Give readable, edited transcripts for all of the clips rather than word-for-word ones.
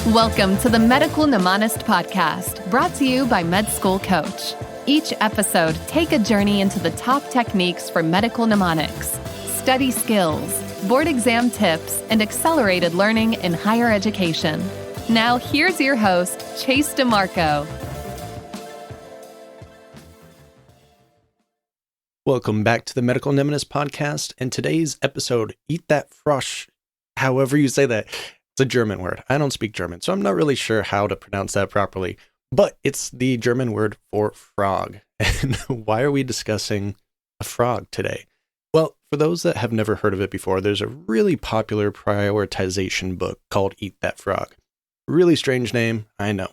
Welcome to the Medical Mnemonist Podcast, brought to you by Med School Coach. Each episode, take a journey into the top techniques for medical mnemonics, study skills, board exam tips, and accelerated learning in higher education. Now, here's your host, Chase DiMarco. Welcome back to the Medical Mnemonist Podcast, and today's episode, Eat That Frosch, however you say that. It's a German word. I don't speak German, so I'm not really sure how to pronounce that properly, but it's the German word for frog. And why are we discussing a frog today? Well, for those that have never heard of it before, there's a really popular prioritization book called Eat That Frog. Really strange name, I know.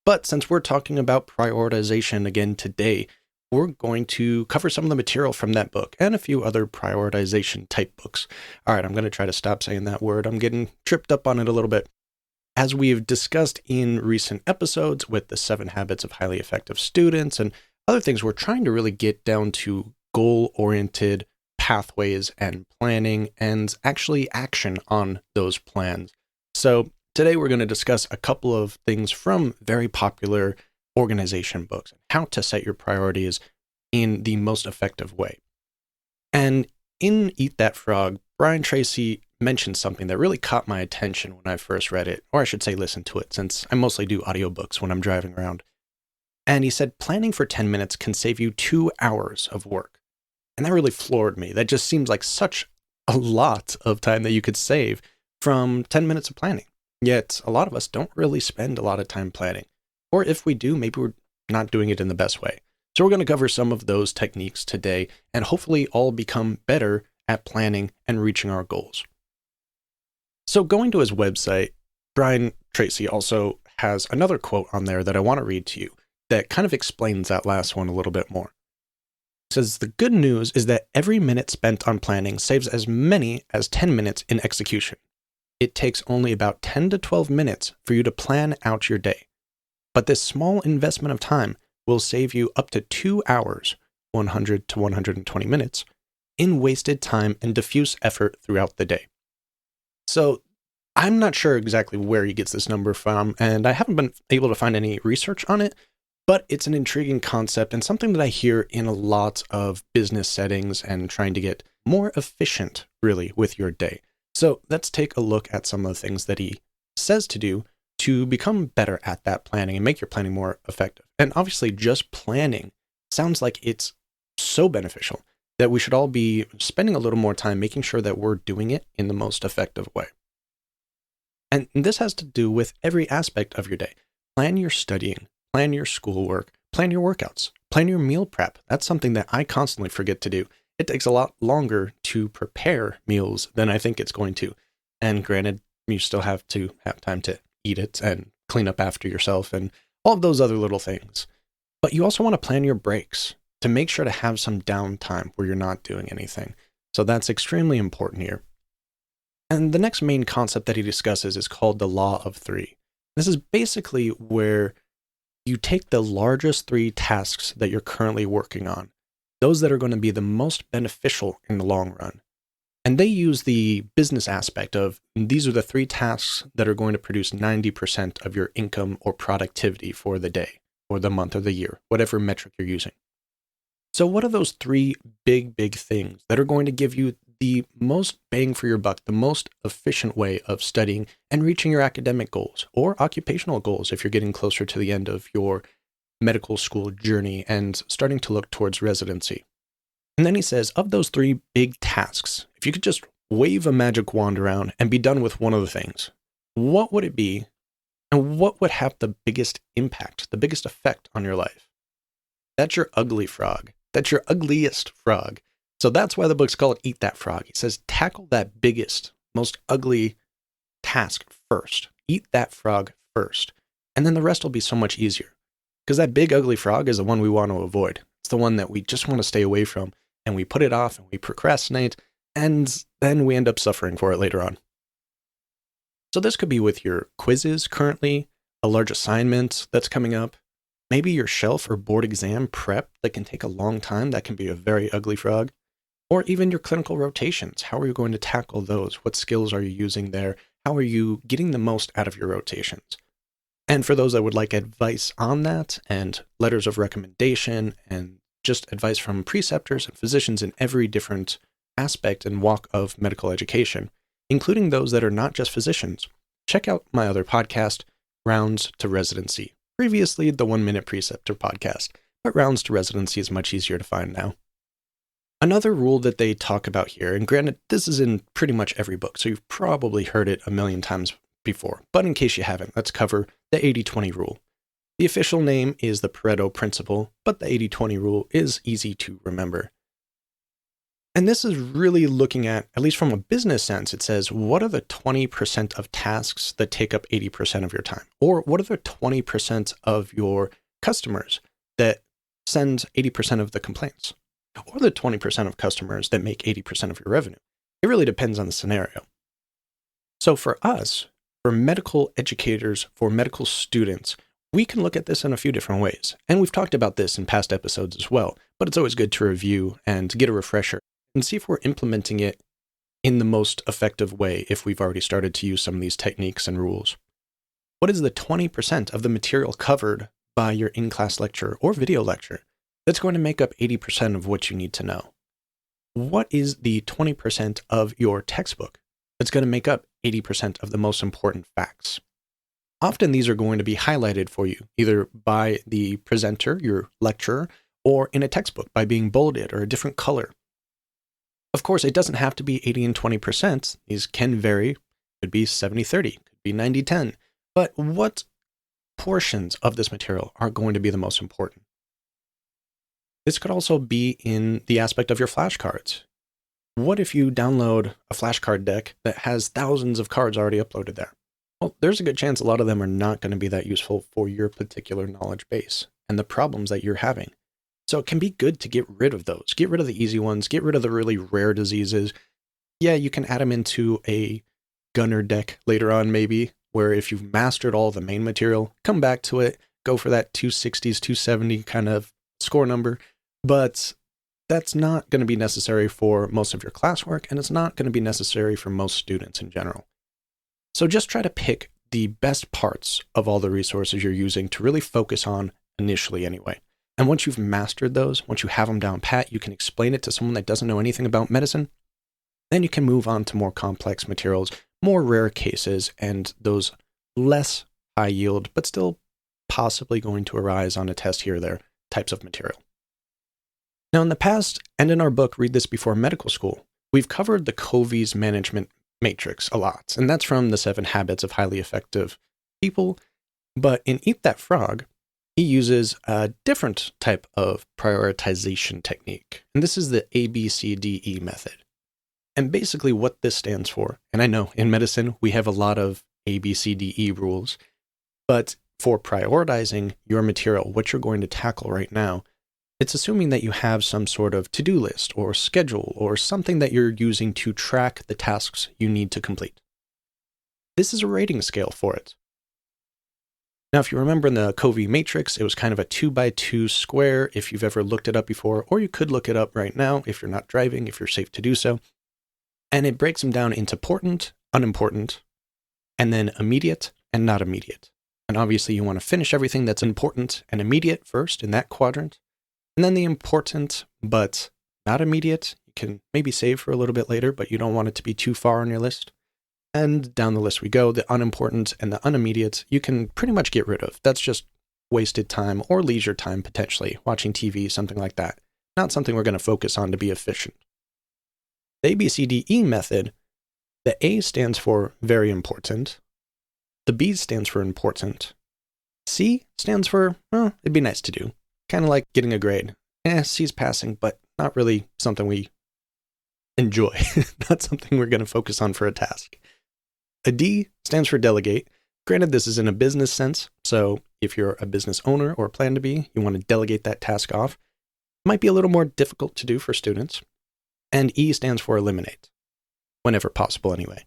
But since we're talking about prioritization again today, we're going to cover some of the material from that book and a few other prioritization type books. All right, I'm going to try to stop saying that word. I'm getting tripped up on it a little bit. As we've discussed in recent episodes with the 7 Habits of Highly Effective Students and other things, we're trying to really get down to goal-oriented pathways and planning and actually action on those plans. So today we're going to discuss a couple of things from very popular organization books, how to set your priorities in the most effective way. And in Eat That Frog, Brian Tracy mentioned something that really caught my attention when I first read it, or I should say listened to it, since I mostly do audiobooks when I'm driving around. And he said, planning for 10 minutes can save you 2 hours of work. And that really floored me. That just seems like such a lot of time that you could save from 10 minutes of planning. Yet a lot of us don't really spend a lot of time planning. Or if we do, maybe we're not doing it in the best way. So we're going to cover some of those techniques today and hopefully all become better at planning and reaching our goals. So going to his website, Brian Tracy also has another quote on there that I want to read to you that kind of explains that last one a little bit more. It says, "The good news is that every minute spent on planning saves as many as 10 minutes in execution. It takes only about 10 to 12 minutes for you to plan out your day. But this small investment of time will save you up to 2 hours, 100 to 120 minutes, in wasted time and diffuse effort throughout the day." So I'm not sure exactly where he gets this number from, and I haven't been able to find any research on it, but it's an intriguing concept and something that I hear in a lot of business settings and trying to get more efficient, really, with your day. So let's take a look at some of the things that he says to do to become better at that planning and make your planning more effective. And obviously just planning sounds like it's so beneficial that we should all be spending a little more time making sure that we're doing it in the most effective way. And this has to do with every aspect of your day. Plan your studying, plan your schoolwork, plan your workouts, plan your meal prep. That's something that I constantly forget to do. It takes a lot longer to prepare meals than I think it's going to. And granted, you still have to have time to eat it and clean up after yourself and all of those other little things. But you also want to plan your breaks to make sure to have some downtime where you're not doing anything. So that's extremely important here. And the next main concept that he discusses is called the Law of 3. This is basically where you take the largest 3 tasks that you're currently working on, those that are going to be the most beneficial in the long run. And they use the business aspect of these are the 3 tasks that are going to produce 90% of your income or productivity for the day or the month or the year, whatever metric you're using. So what are those 3 big things that are going to give you the most bang for your buck, the most efficient way of studying and reaching your academic goals or occupational goals if you're getting closer to the end of your medical school journey and starting to look towards residency? And then he says, of those 3 big tasks, if you could just wave a magic wand around and be done with one of the things, what would it be? And what would have the biggest impact, the biggest effect on your life? That's your ugly frog. That's your ugliest frog. So that's why the book's called Eat That Frog. He says, tackle that biggest, most ugly task first. Eat that frog first. And then the rest will be so much easier. Because that big ugly frog is the one we want to avoid. It's the one that we just want to stay away from. And we put it off and we procrastinate, and then we end up suffering for it later on. So this could be with your quizzes currently, a large assignment that's coming up, maybe your shelf or board exam prep that can take a long time, that can be a very ugly frog, or even your clinical rotations. How are you going to tackle those? What skills are you using there? How are you getting the most out of your rotations? And for those that would like advice on that and letters of recommendation and just advice from preceptors and physicians in every different aspect and walk of medical education, including those that are not just physicians, check out my other podcast, Rounds to Residency. Previously, the 1 Minute Preceptor podcast, but Rounds to Residency is much easier to find now. Another rule that they talk about here, and granted, this is in pretty much every book, so you've probably heard it a million times before, but in case you haven't, let's cover the 80-20 rule. The official name is the Pareto principle, but the 80-20 rule is easy to remember. And this is really looking at least from a business sense, it says, what are the 20% of tasks that take up 80% of your time? Or what are the 20% of your customers that send 80% of the complaints? Or the 20% of customers that make 80% of your revenue? It really depends on the scenario. So for us, for medical educators, for medical students, we can look at this in a few different ways. And we've talked about this in past episodes as well, but it's always good to review and get a refresher and see if we're implementing it in the most effective way if we've already started to use some of these techniques and rules. What is the 20% of the material covered by your in-class lecture or video lecture that's going to make up 80% of what you need to know? What is the 20% of your textbook that's going to make up 80% of the most important facts? Often these are going to be highlighted for you, either by the presenter, your lecturer, or in a textbook by being bolded or a different color. Of course, it doesn't have to be 80 and 20%. These can vary. Could be 70-30, could be 90-10. But what portions of this material are going to be the most important? This could also be in the aspect of your flashcards. What if you download a flashcard deck that has thousands of cards already uploaded there? Well, there's a good chance a lot of them are not going to be that useful for your particular knowledge base and the problems that you're having. So it can be good to get rid of those. Get rid of the easy ones. Get rid of the really rare diseases. Yeah, you can add them into a gunner deck later on maybe, where if you've mastered all the main material, come back to it, go for that 260s, 270 kind of score number. But that's not going to be necessary for most of your classwork, and it's not going to be necessary for most students in general. So just try to pick the best parts of all the resources you're using to really focus on initially anyway. And once you've mastered those, once you have them down pat, you can explain it to someone that doesn't know anything about medicine. Then you can move on to more complex materials, more rare cases, and those less high yield, but still possibly going to arise on a test here or there types of material. Now, in the past, and in our book, Read This Before Medical School, we've covered the Covey's management matrix a lot, and that's from the 7 Habits of Highly Effective People. But in Eat That Frog, he uses a different type of prioritization technique, and this is the ABCDE method. And basically what this stands for, and I know in medicine we have a lot of ABCDE rules, but for prioritizing your material, what you're going to tackle right now, it's assuming that you have some sort of to-do list or schedule or something that you're using to track the tasks you need to complete. This is a rating scale for it. Now, if you remember in the Covey matrix, it was kind of a 2x2 square if you've ever looked it up before, or you could look it up right now if you're not driving, if you're safe to do so. And it breaks them down into important, unimportant, and then immediate and not immediate. And obviously you want to finish everything that's important and immediate first in that quadrant. And then the important but not immediate, you can maybe save for a little bit later, but you don't want it to be too far on your list. And down the list we go. The unimportant and the unimmediate, you can pretty much get rid of. That's just wasted time or leisure time, potentially, watching TV, something like that. Not something we're going to focus on to be efficient. The ABCDE method, the A stands for very important. The B stands for important. C stands for, well, it'd be nice to do. Kind of like getting a grade. C's passing, but not really something we enjoy. Not something we're going to focus on for a task. A D stands for delegate. Granted, this is in a business sense, so if you're a business owner or plan to be, you want to delegate that task off. It might be a little more difficult to do for students. And E stands for eliminate, whenever possible anyway.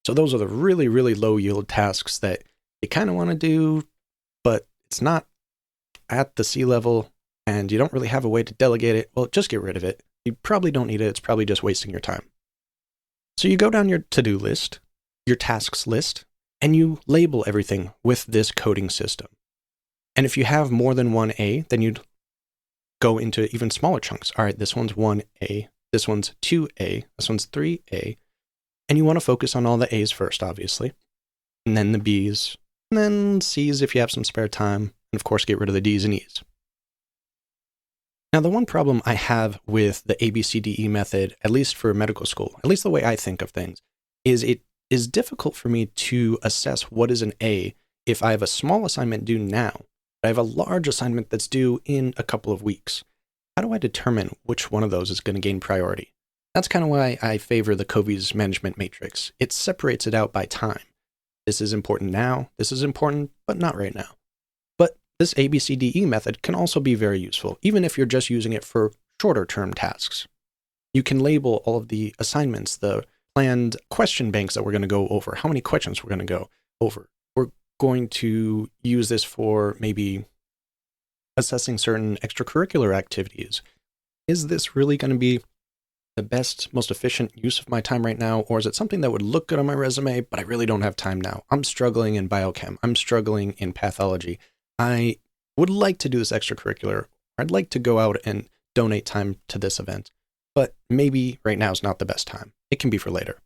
So those are the really, really low yield tasks that you kind of want to do, but it's not at the C level and you don't really have a way to delegate it. Well, just get rid of it. You probably don't need it. It's probably just wasting your time. So you go down your to-do list your tasks list and you label everything with this coding system. And if you have more than one A, then you'd go into even smaller chunks. All right, this one's 1A, this one's 2A, this one's 3A. And you want to focus on all the A's first, obviously, and then the B's, and then C's if you have some spare time, and of course get rid of the D's and E's. Now, the one problem I have with the ABCDE method, at least for medical school, at least the way I think of things, is it is difficult for me to assess what is an A if I have a small assignment due now, but I have a large assignment that's due in a couple of weeks. How do I determine which one of those is going to gain priority? That's kind of why I favor the Covey's management matrix. It separates it out by time. This is important now, this is important, but not right now. But this ABCDE method can also be very useful, even if you're just using it for shorter term tasks. You can label all of the assignments, the planned question banks that we're going to go over, how many questions we're going to go over. We're going to use this for maybe assessing certain extracurricular activities. Is this really going to be the best, most efficient use of my time right now? Or is it something that would look good on my resume, but I really don't have time now? I'm struggling in biochem. I'm struggling in pathology. I would like to do this extracurricular. I'd like to go out and donate time to this event, but maybe right now is not the best time. It can be for later.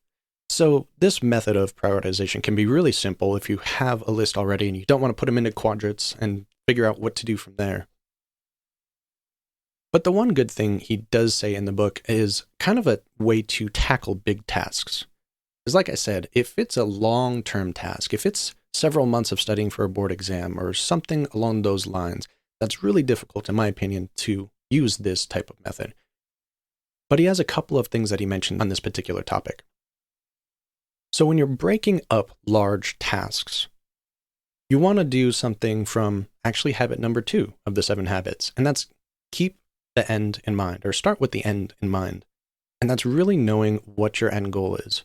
So this method of prioritization can be really simple if you have a list already and you don't want to put them into quadrants and figure out what to do from there. But the one good thing he does say in the book is kind of a way to tackle big tasks. Because like I said, if it's a long-term task, if it's several months of studying for a board exam or something along those lines, that's really difficult, in my opinion, to use this type of method. But he has a couple of things that he mentioned on this particular topic. So when you're breaking up large tasks, you want to do something from actually habit number 2 of the 7 habits, and that's keep the end in mind, or start with the end in mind. And that's really knowing what your end goal is.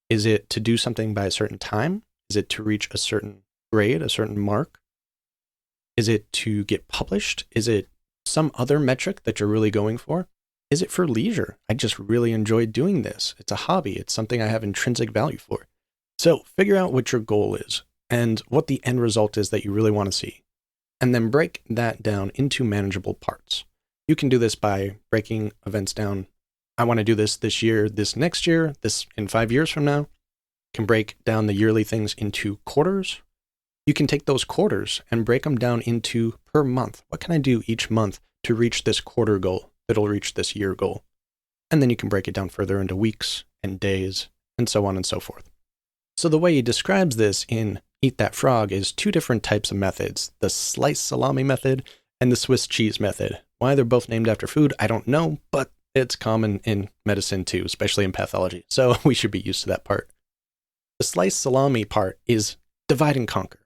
Is it to do something by a certain time? Is it to reach a certain grade, a certain mark? Is it to get published? Is it some other metric that you're really going for? Is it for leisure? I just really enjoy doing this. It's a hobby. It's something I have intrinsic value for. So figure out what your goal is and what the end result is that you really want to see. And then break that down into manageable parts. You can do this by breaking events down. I want to do this year, this next year, this in 5 years from now. You can break down the yearly things into quarters. You can take those quarters and break them down into per month. What can I do each month to reach this quarter goal that'll reach this year goal? And then you can break it down further into weeks and days and so on and so forth. So the way he describes this in Eat That Frog is 2 different types of methods, the sliced salami method and the Swiss cheese method. Why they're both named after food, I don't know, but it's common in medicine too, especially in pathology. So we should be used to that part. The sliced salami part is divide and conquer.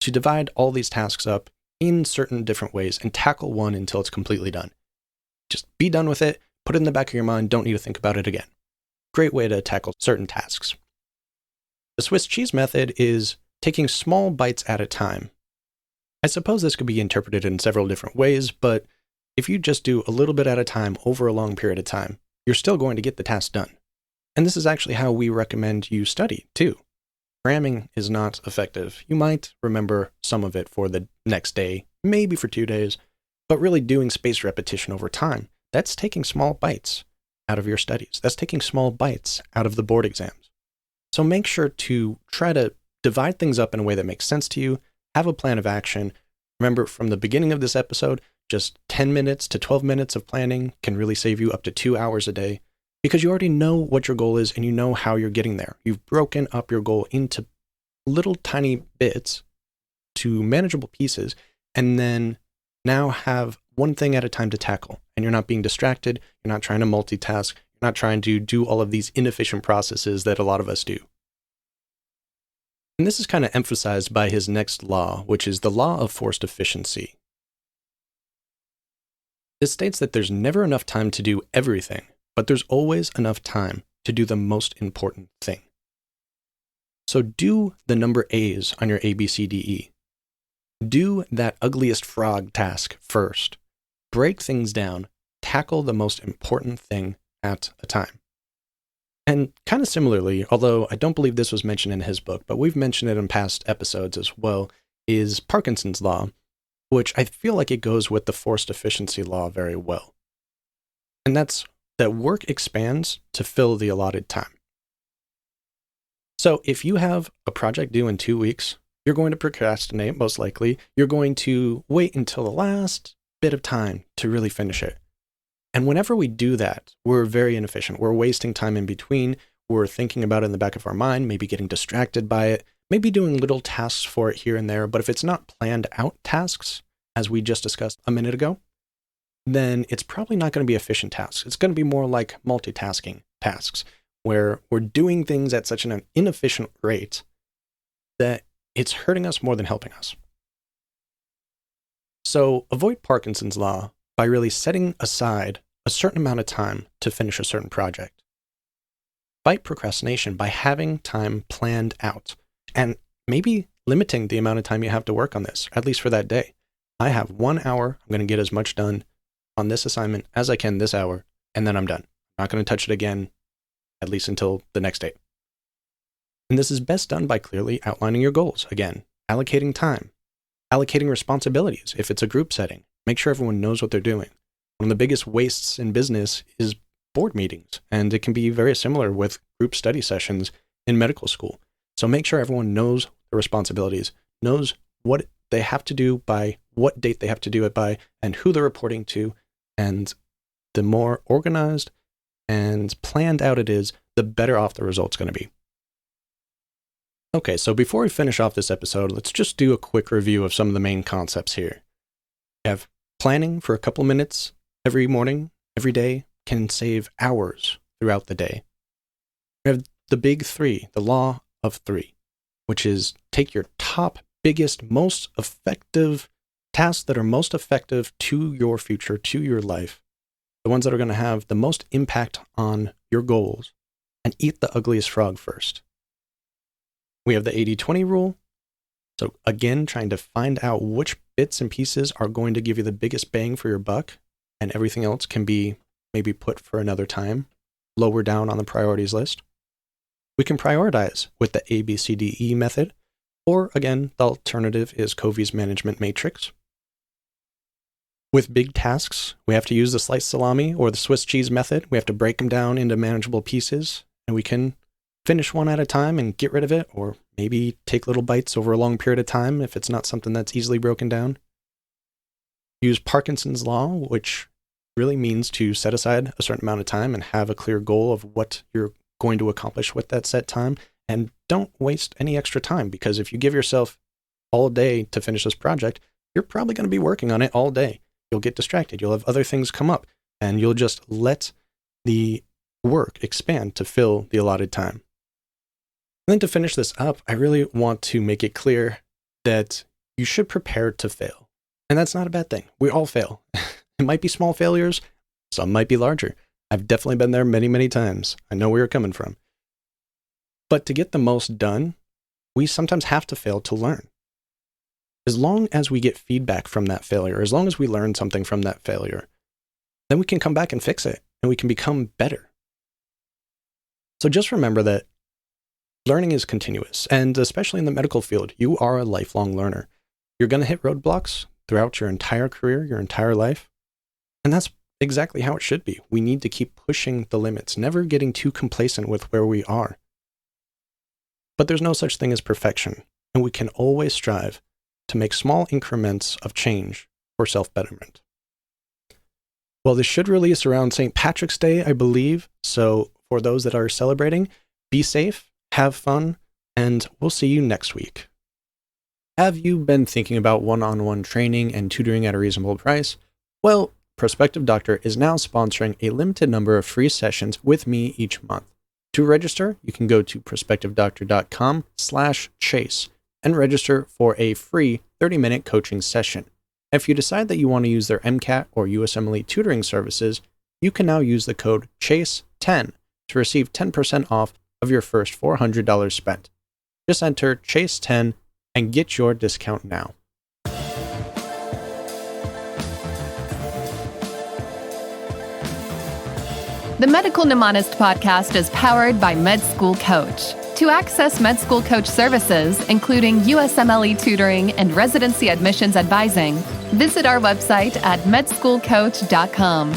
To divide all these tasks up in certain different ways and tackle one until it's completely done. Just be done with it, put it in the back of your mind, don't need to think about it again. Great way to tackle certain tasks. The Swiss cheese method is taking small bites at a time. I suppose this could be interpreted in several different ways, but if you just do a little bit at a time over a long period of time, you're still going to get the task done. And this is actually how we recommend you study, too. Cramming is not effective. You might remember some of it for the next day, maybe for 2 days, but really doing spaced repetition over time, that's taking small bites out of your studies. That's taking small bites out of the board exams. So make sure to try to divide things up in a way that makes sense to you. Have a plan of action. Remember, from the beginning of this episode, just 10 minutes to 12 minutes of planning can really save you up to 2 hours a day because you already know what your goal is and you know how you're getting there. You've broken up your goal into little tiny bits to manageable pieces and then now have one thing at a time to tackle. And you're not being distracted. You're not trying to multitask. You're not trying to do all of these inefficient processes that a lot of us do. And this is kind of emphasized by his next law, which is the law of forced efficiency. This states that there's never enough time to do everything, but there's always enough time to do the most important thing. So do the number A's on your ABCDE. Do that ugliest frog task first. Break things down, tackle the most important thing at a time. And kind of similarly, although I don't believe this was mentioned in his book, but we've mentioned it in past episodes as well, is Parkinson's law, which I feel like it goes with the forced efficiency law very well. And that's that work expands to fill the allotted time. So if you have a project due in 2 weeks, you're going to procrastinate, most likely. You're going to wait until the last bit of time to really finish it. And whenever we do that, we're very inefficient. We're wasting time in between. We're thinking about it in the back of our mind, maybe getting distracted by it, maybe doing little tasks for it here and there. But if it's not planned out tasks, as we just discussed a minute ago, then it's probably not going to be efficient tasks. It's going to be more like multitasking tasks, where we're doing things at such an inefficient rate that it's hurting us more than helping us. So avoid Parkinson's law by really setting aside a certain amount of time to finish a certain project. Fight procrastination by having time planned out and maybe limiting the amount of time you have to work on this, at least for that day. I have 1 hour. I'm going to get as much done on this assignment as I can this hour, and then I'm done. I'm not going to touch it again, at least until the next day. And this is best done by clearly outlining your goals. Again, allocating time, allocating responsibilities. If it's a group setting, make sure everyone knows what they're doing. One of the biggest wastes in business is board meetings, and it can be very similar with group study sessions in medical school. So make sure everyone knows the responsibilities, knows what they have to do by what date they have to do it by, and who they're reporting to. And the more organized and planned out it is, the better off the result's going to be. Okay, so before we finish off this episode, let's just do a quick review of some of the main concepts here. We have planning for a couple minutes every morning, every day, can save hours throughout the day. We have the big three, the law of three, which is take your top, biggest, most effective tasks that are most effective to your future, to your life, the ones that are going to have the most impact on your goals, and eat the ugliest frog first. We have the 80-20 rule. So again, trying to find out which bits and pieces are going to give you the biggest bang for your buck, and everything else can be maybe put for another time, lower down on the priorities list. We can prioritize with the ABCDE method, or again, the alternative is Covey's management matrix. With big tasks, we have to use the sliced salami or the Swiss cheese method. We have to break them down into manageable pieces, and we can finish one at a time and get rid of it, or maybe take little bites over a long period of time if it's not something that's easily broken down. Use Parkinson's law, which really means to set aside a certain amount of time and have a clear goal of what you're going to accomplish with that set time. And don't waste any extra time, because if you give yourself all day to finish this project, you're probably going to be working on it all day. You'll get distracted. You'll have other things come up, and you'll just let the work expand to fill the allotted time. And then to finish this up, I really want to make it clear that you should prepare to fail. And that's not a bad thing. We all fail. It might be small failures. Some might be larger. I've definitely been there many, many times. I know where you're coming from. But to get the most done, we sometimes have to fail to learn. As long as we get feedback from that failure, as long as we learn something from that failure, then we can come back and fix it, and we can become better. So just remember that learning is continuous, and especially in the medical field, you are a lifelong learner. You're going to hit roadblocks throughout your entire career, your entire life, and that's exactly how it should be. We need to keep pushing the limits, never getting too complacent with where we are. But there's no such thing as perfection, and we can always strive to make small increments of change for self-betterment. Well, this should release around St. Patrick's Day, I believe. So for those that are celebrating, be safe, have fun, and we'll see you next week. Have you been thinking about one-on-one training and tutoring at a reasonable price? Well, Prospective Doctor is now sponsoring a limited number of free sessions with me each month. To register, you can go to prospectivedoctor.com/chase and register for a free 30-minute coaching session. If you decide that you want to use their MCAT or USMLE tutoring services, you can now use the code CHASE10 to receive 10% off of your first $400 spent. Just enter CHASE10 and get your discount now. The Medical Mnemonist podcast is powered by Med School Coach. To access Med School Coach services, including USMLE tutoring and residency admissions advising, visit our website at medschoolcoach.com.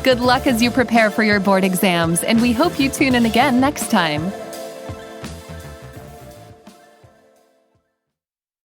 Good luck as you prepare for your board exams, and we hope you tune in again next time.